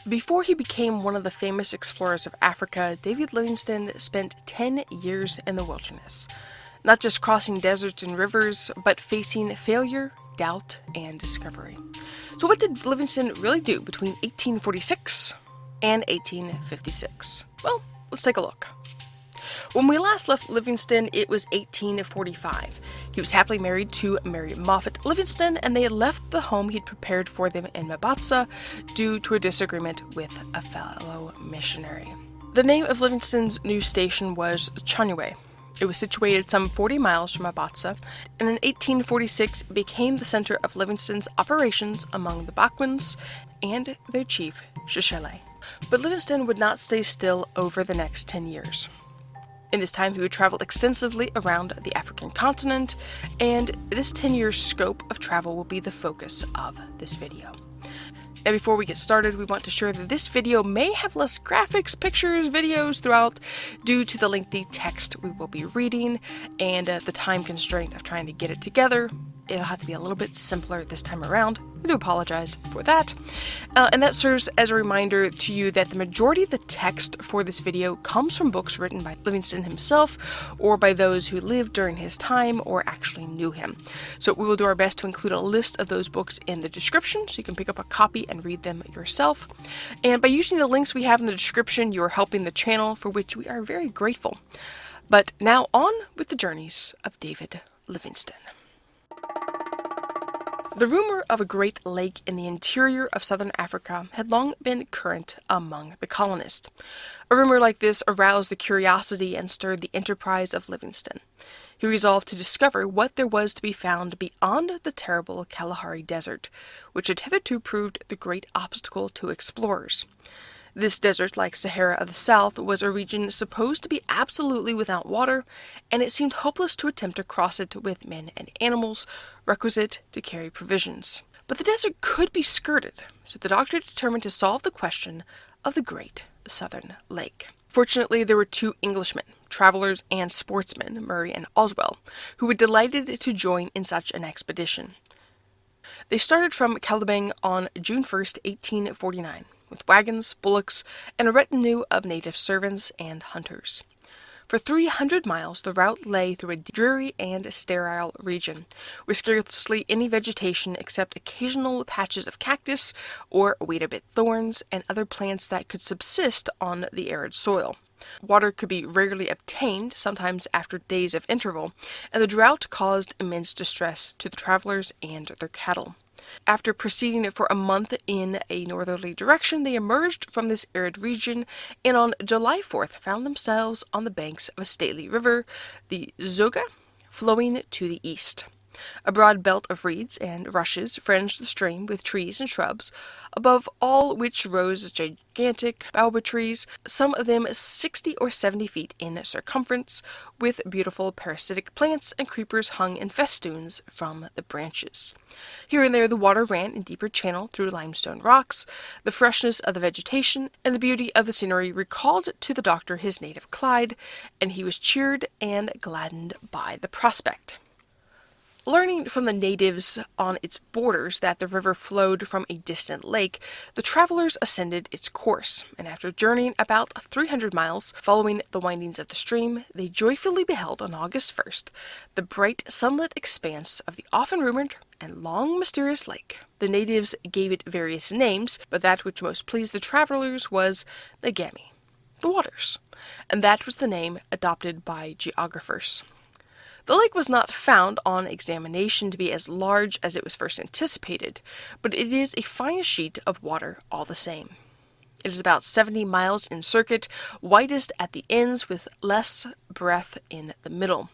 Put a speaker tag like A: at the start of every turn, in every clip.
A: Before he became one of the famous explorers of Africa, David Livingstone spent 10 years in the wilderness, not just crossing deserts and rivers, but facing failure, doubt, and discovery. So what did Livingstone really do between 1846 and 1856? Well, let's take a look. When we last left Livingstone, it was 1845. He was happily married to Mary Moffat Livingstone, and they had left the home he'd prepared for them in Mombasa due to a disagreement with a fellow missionary. The name of Livingstone's new station was Chanywe. It was situated some 40 miles from Mombasa, and in 1846 became the center of Livingstone's operations among the Bakwans and their chief, Shishele. But Livingstone would not stay still over the next 10 years. In this time, he would travel extensively around the African continent, and this 10-year scope of travel will be the focus of this video. Now, before we get started, we want to share that this video may have less graphics, pictures, videos throughout due to the lengthy text we will be reading and the time constraint of trying to get it together. It'll have to be a little bit simpler this time around. I do apologize for that. And that serves as a reminder to you that the majority of the text for this video comes from books written by Livingstone himself or by those who lived during his time or actually knew him. So we will do our best to include a list of those books in the description so you can pick up a copy and read them yourself. And by using the links we have in the description, you are helping the channel, for which we are very grateful. But now on with the journeys of David Livingstone. The rumor of a great lake in the interior of southern Africa had long been current among the colonists. A rumor like this aroused the curiosity and stirred the enterprise of Livingstone. He resolved to discover what there was to be found beyond the terrible Kalahari Desert, which had hitherto proved the great obstacle to explorers. This desert, like Sahara of the South, was a region supposed to be absolutely without water, and it seemed hopeless to attempt to cross it with men and animals requisite to carry provisions. But the desert could be skirted, so the doctor determined to solve the question of the Great Southern Lake. Fortunately, there were two Englishmen, travelers and sportsmen, Murray and Oswell, who were delighted to join in such an expedition. They started from Calabang on June 1st, 1849. With wagons, bullocks, and a retinue of native servants and hunters. For 300 miles, the route lay through a dreary and sterile region, with scarcely any vegetation except occasional patches of cactus or wait-a-bit thorns and other plants that could subsist on the arid soil. Water could be rarely obtained, sometimes after days of interval, and the drought caused immense distress to the travelers and their cattle. After proceeding for a month in a northerly direction, they emerged from this arid region and on July 4th found themselves on the banks of a stately river, the Zoga, flowing to the east. A broad belt of reeds and rushes fringed the stream with trees and shrubs, above all which rose gigantic baobab trees, some of them 60 or 70 feet in circumference, with beautiful parasitic plants and creepers hung in festoons from the branches. Here and there the water ran in deeper channel through limestone rocks. The freshness of the vegetation and the beauty of the scenery recalled to the doctor his native Clyde, and he was cheered and gladdened by the prospect. Learning from the natives on its borders that the river flowed from a distant lake, the travelers ascended its course, and after journeying about 300 miles, following the windings of the stream, they joyfully beheld on August 1st the bright sunlit expanse of the often-rumored and long mysterious lake. The natives gave it various names, but that which most pleased the travelers was Ngami, the waters, and that was the name adopted by geographers. The lake was not found on examination to be as large as it was first anticipated, but it is a fine sheet of water all the same. It is about 70 miles in circuit, widest at the ends with less breadth in the middle.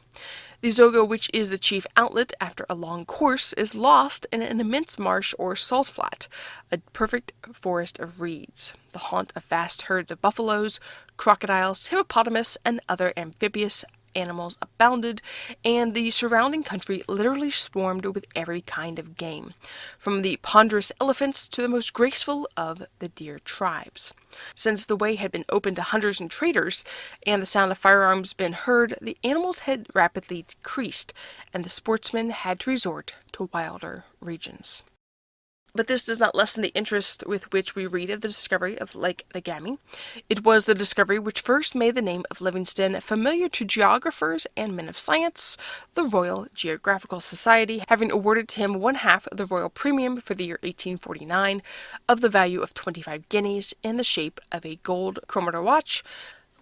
A: The Zoga, which is the chief outlet after a long course, is lost in an immense marsh or salt flat, a perfect forest of reeds, the haunt of vast herds of buffaloes, crocodiles, hippopotamus, and other amphibious animals abounded, and the surrounding country literally swarmed with every kind of game, from the ponderous elephants to the most graceful of the deer tribes. Since the way had been open to hunters and traders, and the sound of firearms been heard, the animals had rapidly decreased, and the sportsmen had to resort to wilder regions. But this does not lessen the interest with which we read of the discovery of Lake Ngami. It was the discovery which first made the name of Livingstone familiar to geographers and men of science, the Royal Geographical Society having awarded to him one half of the royal premium for the year 1849 of the value of 25 guineas in the shape of a gold chronometer watch.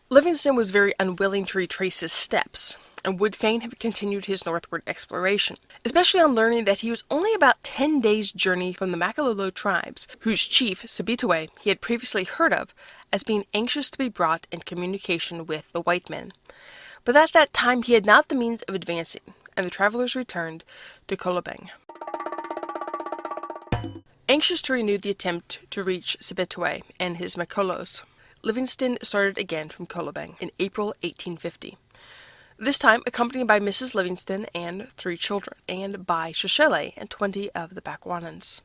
A: Livingstone was very unwilling to retrace his steps, and would fain have continued his northward exploration, especially on learning that he was only about 10 days' journey from the Makalolo tribes, whose chief, Sibitwe, he had previously heard of as being anxious to be brought in communication with the white men. But at that time he had not the means of advancing, and the travelers returned to Kolobeng. Anxious to renew the attempt to reach Sibitwe and his Makolos, Livingstone started again from Kolobeng in April 1850. This time accompanied by Mrs. Livingstone and 3 children, and by Shishele and 20 of the Bakwanans.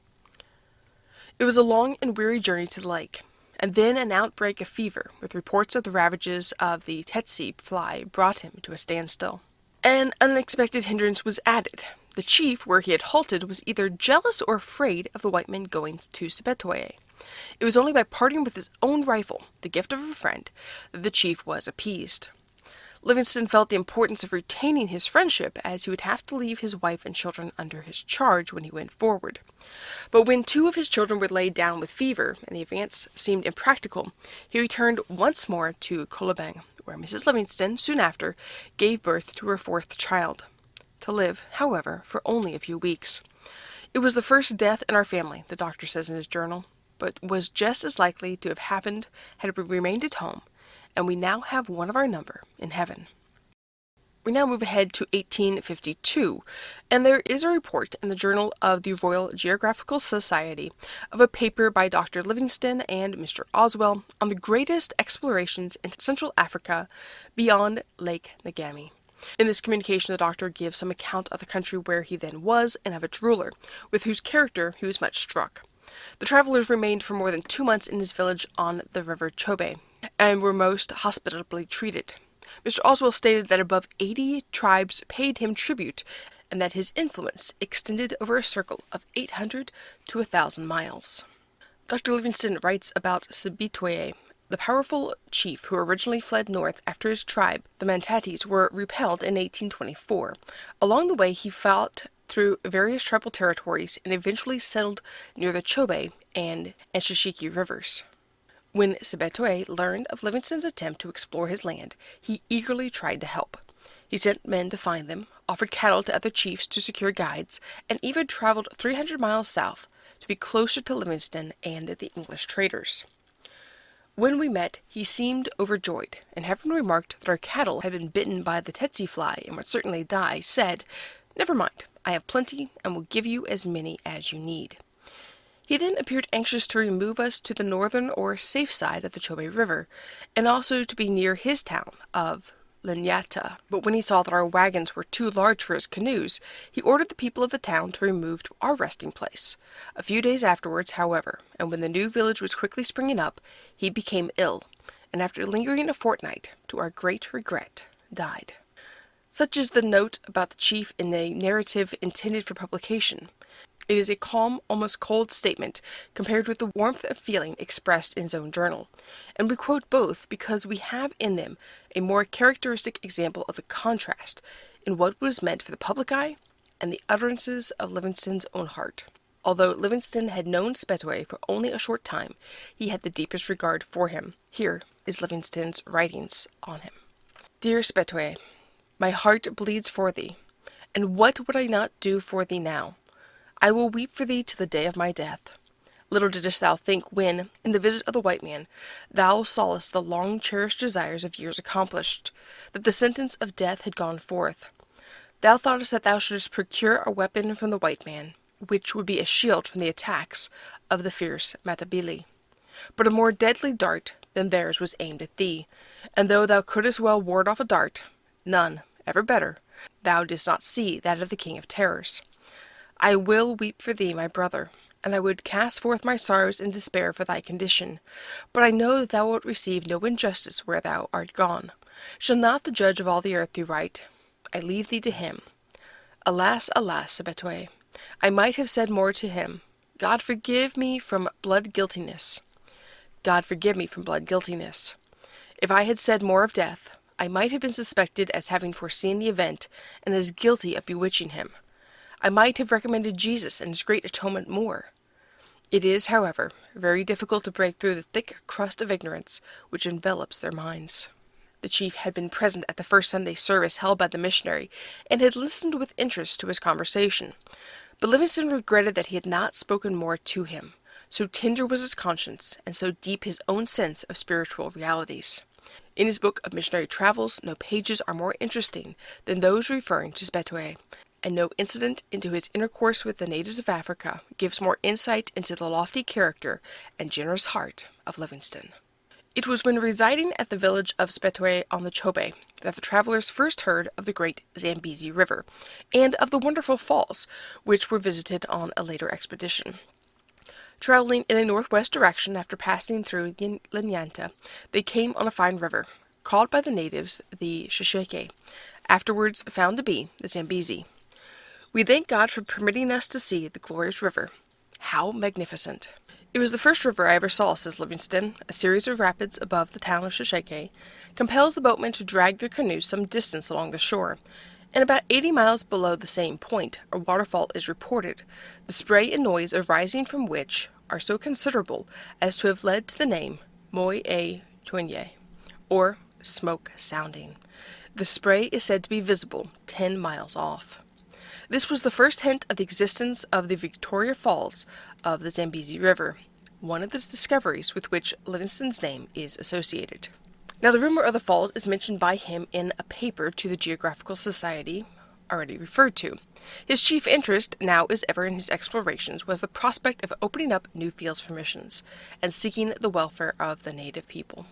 A: It was a long and weary journey to the lake, and then an outbreak of fever, with reports of the ravages of the tsetse fly, brought him to a standstill. An unexpected hindrance was added. The chief, where he had halted, was either jealous or afraid of the white men going to Sibetwaye. It was only by parting with his own rifle, the gift of a friend, that the chief was appeased. Livingstone felt the importance of retaining his friendship, as he would have to leave his wife and children under his charge when he went forward. But when 2 of his children were laid down with fever, and the advance seemed impracticable, he returned once more to Kolobeng, where Mrs. Livingstone, soon after, gave birth to her 4th child, to live, however, for only a few weeks. It was the first death in our family, the doctor says in his journal, but was just as likely to have happened had we remained at home, and we now have one of our number in heaven. We now move ahead to 1852, and there is a report in the Journal of the Royal Geographical Society of a paper by Dr. Livingstone and Mr. Oswell on the greatest explorations in Central Africa beyond Lake Ngami. In this communication, the doctor gives some account of the country where he then was and of its ruler, with whose character he was much struck. The travelers remained for more than 2 months in his village on the river Chobe, and were most hospitably treated. Mr. Oswell stated that above 80 tribes paid him tribute, and that his influence extended over a circle of 800 to 1,000 miles. Dr. Livingstone writes about Sibitwe, the powerful chief who originally fled north after his tribe, the Mantatis, were repelled in 1824. Along the way he fought through various tribal territories and eventually settled near the Chobe and Shishiki rivers. When Sibetwe learned of Livingstone's attempt to explore his land, he eagerly tried to help. He sent men to find them, offered cattle to other chiefs to secure guides, and even traveled 300 miles south to be closer to Livingstone and the English traders. When we met, he seemed overjoyed, and having remarked that our cattle had been bitten by the tsetse fly and would certainly die, said, "Never mind, I have plenty and will give you as many as you need." He then appeared anxious to remove us to the northern or safe side of the Chobe River, and also to be near his town of Linyata. But when he saw that our wagons were too large for his canoes, he ordered the people of the town to remove to our resting place. A few days afterwards, however, and when the new village was quickly springing up, he became ill, and after lingering a fortnight, to our great regret, died. Such is the note about the chief in the narrative intended for publication. It is a calm, almost cold statement compared with the warmth of feeling expressed in his own journal, and we quote both because we have in them a more characteristic example of the contrast in what was meant for the public eye and the utterances of Livingstone's own heart. Although Livingstone had known Sibetwe for only a short time, he had the deepest regard for him. Here is Livingstone's writings on him. Dear Sibetwe, my heart bleeds for thee, and what would I not do for thee now? I will weep for thee to the day of my death. Little didst thou think when, in the visit of the white man, thou sawest the long-cherished desires of years accomplished, that the sentence of death had gone forth. Thou thoughtest that thou shouldst procure a weapon from the white man, which would be a shield from the attacks of the fierce Matabili. But a more deadly dart than theirs was aimed at thee, and though thou couldst well ward off a dart, none, ever better, thou didst not see that of the King of Terrors. I will weep for thee, my brother, and I would cast forth my sorrows in despair for thy condition. But I know that thou wilt receive no injustice where thou art gone. Shall not the judge of all the earth do right? I leave thee to him. Alas, alas, Sibetwe, I might have said more to him, God forgive me from blood guiltiness. God forgive me from blood guiltiness. If I had said more of death, I might have been suspected as having foreseen the event and as guilty of bewitching him. I might have recommended Jesus and his great atonement more. It is, however, very difficult to break through the thick crust of ignorance which envelops their minds. The chief had been present at the first Sunday service held by the missionary, and had listened with interest to his conversation. But Livingstone regretted that he had not spoken more to him. So tender was his conscience, and so deep his own sense of spiritual realities. In his book of missionary travels, no pages are more interesting than those referring to Zambezi, and no incident into his intercourse with the natives of Africa gives more insight into the lofty character and generous heart of Livingstone. It was when residing at the village of Zambezi on the Chobe that the travelers first heard of the great Zambezi River, and of the wonderful falls, which were visited on a later expedition. Traveling in a northwest direction after passing through Linyanta, they came on a fine river, called by the natives the Shishake, afterwards found to be the Zambezi. We thank God for permitting us to see the glorious river. How magnificent! It was the first river I ever saw, says Livingstone. A series of rapids above the town of Shishake compels the boatmen to drag their canoes some distance along the shore, and about 80 miles below the same point a waterfall is reported, the spray and noise arising from which are so considerable as to have led to the name Moi e Tuenye, or smoke sounding. The spray is said to be visible 10 miles off. This was the first hint of the existence of the Victoria Falls of the Zambezi River, one of the discoveries with which Livingstone's name is associated. Now, the rumor of the falls is mentioned by him in a paper to the Geographical Society, already referred to. His chief interest, now as ever in his explorations, was the prospect of opening up new fields for missions, and seeking the welfare of the native people.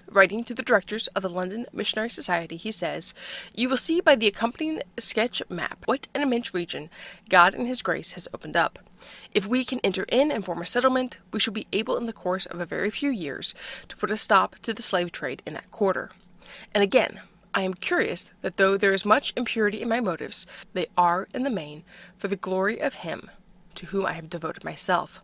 A: Writing to the directors of the London Missionary Society, he says, "You will see by the accompanying sketch map what an immense region God in his grace has opened up. If we can enter in and form a settlement, we shall be able in the course of a very few years to put a stop to the slave trade in that quarter. And again, I am curious that though there is much impurity in my motives, they are, in the main, for the glory of him to whom I have devoted myself.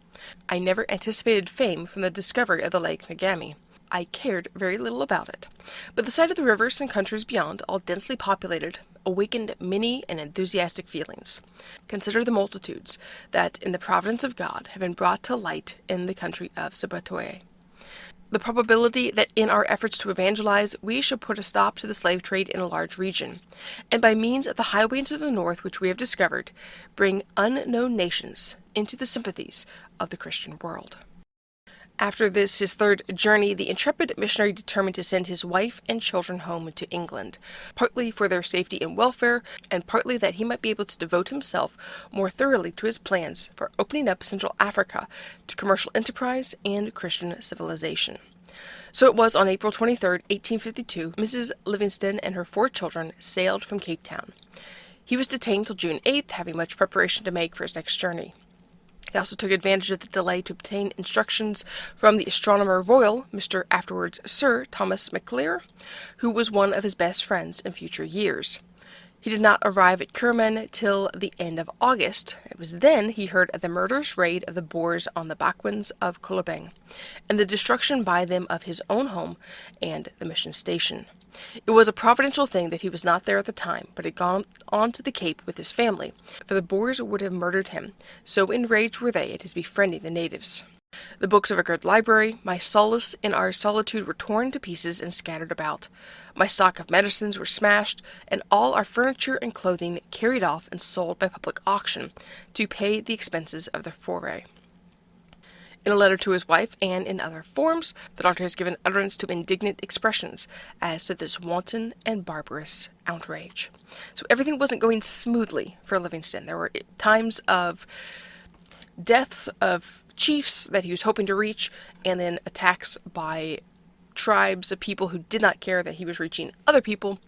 A: I never anticipated fame from the discovery of the lake Ngami. I cared very little about it, but the sight of the rivers and countries beyond, all densely populated, awakened many and enthusiastic feelings. Consider the multitudes that, in the providence of God, have been brought to light in the country of Zambezi. The probability that in our efforts to evangelize we shall put a stop to the slave trade in a large region, and by means of the highway into the north which we have discovered, bring unknown nations into the sympathies of the Christian world." After this, his third journey, the intrepid missionary determined to send his wife and children home to England, partly for their safety and welfare, and partly that he might be able to devote himself more thoroughly to his plans for opening up Central Africa to commercial enterprise and Christian civilization. So it was on April 23, 1852, Mrs. Livingstone and her 4 children sailed from Cape Town. He was detained till June 8th, having much preparation to make for his next journey. He also took advantage of the delay to obtain instructions from the Astronomer Royal, Mr. afterwards Sir Thomas McClure, who was one of his best friends in future years. He did not arrive at Kerman till the end of August. It was then he heard of the murderous raid of the Boers on the Backwins of Kolobeng, and the destruction by them of his own home and the mission station. It was a providential thing that he was not there at the time, but had gone on to the Cape with his family, for the Boers would have murdered him, so enraged were they at his befriending the natives. The books of a good library, my solace in our solitude, were torn to pieces and scattered about. My stock of medicines were smashed, and all our furniture and clothing carried off and sold by public auction to pay the expenses of the foray. In a letter to his wife, and in other forms, the doctor has given utterance to indignant expressions as to this wanton and barbarous outrage. So everything wasn't going smoothly for Livingstone. There were times of deaths of chiefs that he was hoping to reach, and then attacks by tribes of people who did not care that he was reaching other people,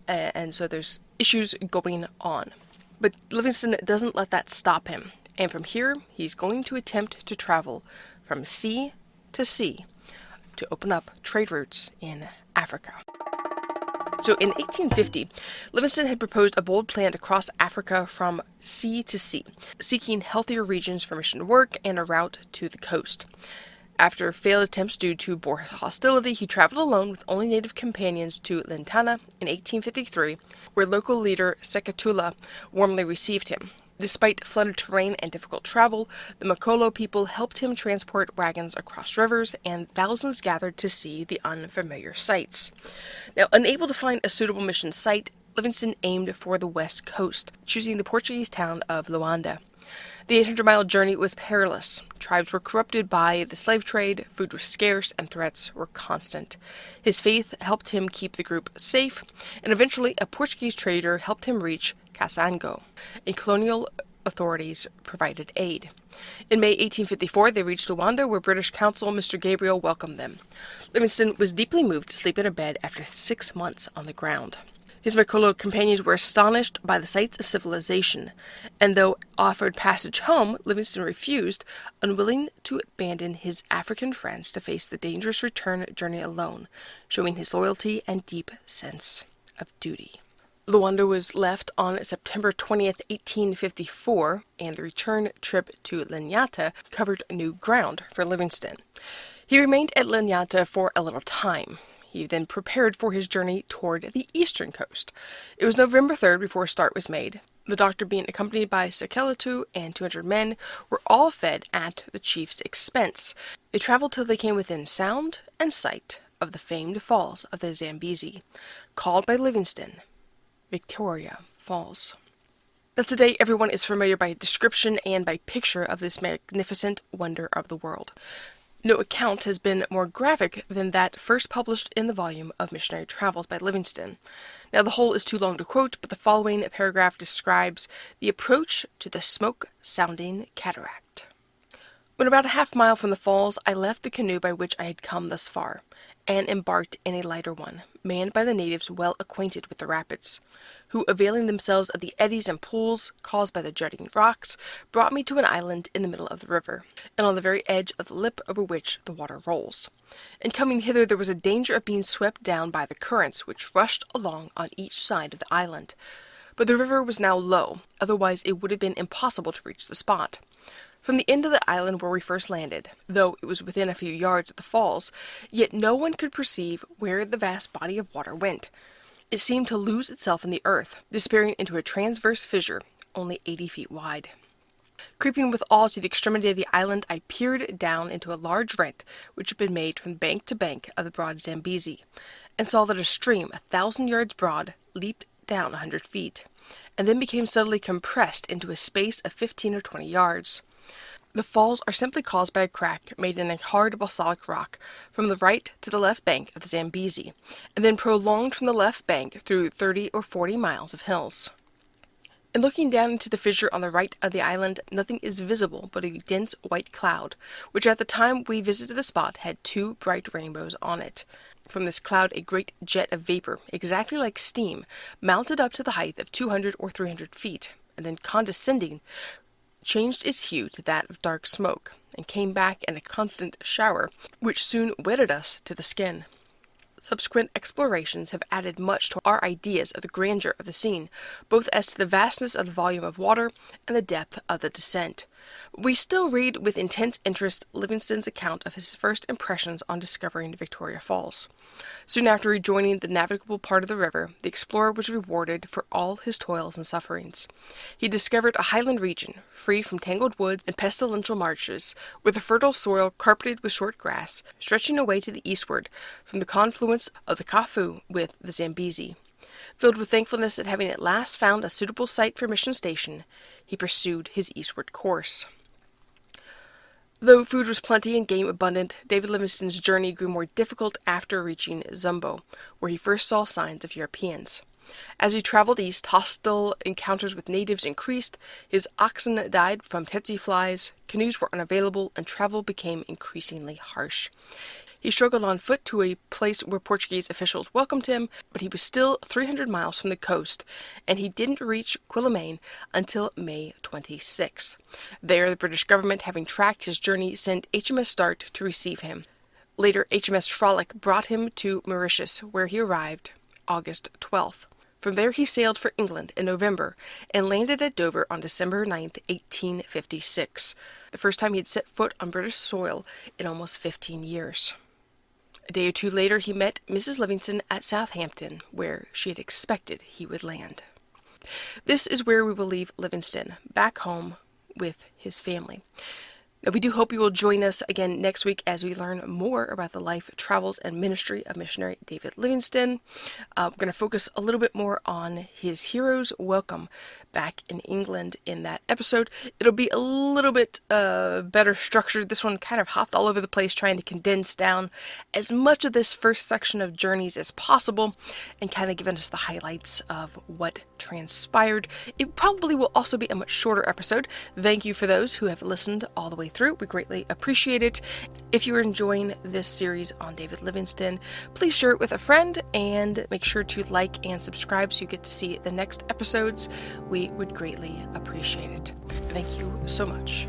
A: and so there's issues going on. But Livingstone doesn't let that stop him. And from here, he's going to attempt to travel from sea to sea to open up trade routes in Africa. So in 1850, Livingstone had proposed a bold plan to cross Africa from sea to sea, seeking healthier regions for mission work and a route to the coast. After failed attempts due to Boer hostility, he traveled alone with only native companions to Lintana in 1853, where local leader Sekatula warmly received him. Despite flooded terrain and difficult travel, the Makolo people helped him transport wagons across rivers, and thousands gathered to see the unfamiliar sights. Now, unable to find a suitable mission site, Livingstone aimed for the west coast, choosing the Portuguese town of Luanda. The 800-mile journey was perilous. Tribes were corrupted by the slave trade, food was scarce, and threats were constant. His faith helped him keep the group safe, and eventually a Portuguese trader helped him reach Casango, and colonial authorities provided aid. In May 1854, they reached Luanda, where British consul Mr. Gabriel welcomed them. Livingstone was deeply moved to sleep in a bed after 6 months on the ground. His Makolo companions were astonished by the sights of civilization, and though offered passage home, Livingstone refused, unwilling to abandon his African friends to face the dangerous return journey alone, showing his loyalty and deep sense of duty. Luanda was left on September 20th, 1854, and the return trip to Lanyata covered new ground for Livingstone. He remained at Lanyata for a little time. He then prepared for his journey toward the eastern coast. It was November 3rd before a start was made. The doctor, being accompanied by Sekeletu and 200 men, were all fed at the chief's expense. They traveled till they came within sound and sight of the famed falls of the Zambezi, called by Livingstone Victoria Falls. Now, today, everyone is familiar by description and by picture of this magnificent wonder of the world. No account has been more graphic than that first published in the volume of Missionary Travels by Livingstone. Now, the whole is too long to quote, but the following paragraph describes the approach to the smoke-sounding cataract. When about a half-mile from the falls, I left the canoe by which I had come thus far, and embarked in a lighter one, manned by the natives well acquainted with the rapids, who, availing themselves of the eddies and pools caused by the jutting rocks, brought me to an island in the middle of the river, and on the very edge of the lip over which the water rolls. In coming hither there was a danger of being swept down by the currents, which rushed along on each side of the island. But the river was now low, otherwise it would have been impossible to reach the spot. From the end of the island where we first landed, though it was within a few yards of the falls, yet no one could perceive where the vast body of water went. It seemed to lose itself in the earth, disappearing into a transverse fissure, only 80 feet wide. Creeping with awe to the extremity of the island, I peered down into a large rent which had been made from bank to bank of the broad Zambezi, and saw that a stream 1,000 yards broad leaped down 100 feet, and then became suddenly compressed into a space of 15 or 20 yards. The falls are simply caused by a crack made in a hard basalt rock from the right to the left bank of the Zambezi, and then prolonged from the left bank through 30 or 40 miles of hills. In looking down into the fissure on the right of the island, nothing is visible but a dense white cloud, which at the time we visited the spot had 2 bright rainbows on it. From this cloud a great jet of vapor, exactly like steam, mounted up to the height of 200 or 300 feet, and then condescending, changed its hue to that of dark smoke, and came back in a constant shower, which soon wetted us to the skin. Subsequent explorations have added much to our ideas of the grandeur of the scene, both as to the vastness of the volume of water and the depth of the descent. We still read with intense interest Livingstone's account of his first impressions on discovering Victoria Falls. Soon after rejoining the navigable part of the river, the explorer was rewarded for all his toils and sufferings. He discovered a highland region, free from tangled woods and pestilential marshes, with a fertile soil carpeted with short grass, stretching away to the eastward from the confluence of the Kafu with the Zambezi. Filled with thankfulness at having at last found a suitable site for mission station, he pursued his eastward course. Though food was plenty and game abundant, David Livingstone's journey grew more difficult after reaching Zumbo, where he first saw signs of Europeans. As he traveled east, hostile encounters with natives increased, his oxen died from tsetse flies, canoes were unavailable, and travel became increasingly harsh. He struggled on foot to a place where Portuguese officials welcomed him, but he was still 300 miles from the coast, and he didn't reach Quilomane until May 26. There, the British government, having tracked his journey, sent HMS Start to receive him. Later, HMS Frolic brought him to Mauritius, where he arrived August 12th. From there, he sailed for England in November and landed at Dover on December 9th, 1856, the first time he had set foot on British soil in almost 15 years. A day or two later, he met Mrs. Livingstone at Southampton, where she had expected he would land. This is where we will leave Livingstone, back home with his family. Now, we do hope you will join us again next week as we learn more about the life, travels, and ministry of missionary David Livingstone. We're going to focus a little bit more on his hero's welcome back in England in that episode. It'll be a little bit better structured. This one kind of hopped all over the place, trying to condense down as much of this first section of journeys as possible and kind of giving us the highlights of what transpired. It probably will also be a much shorter episode. Thank you for those who have listened all the way through. We greatly appreciate it. If you're enjoying this series on David Livingstone, please share it with a friend and make sure to like and subscribe so you get to see the next episodes. We would greatly appreciate it. Thank you so much.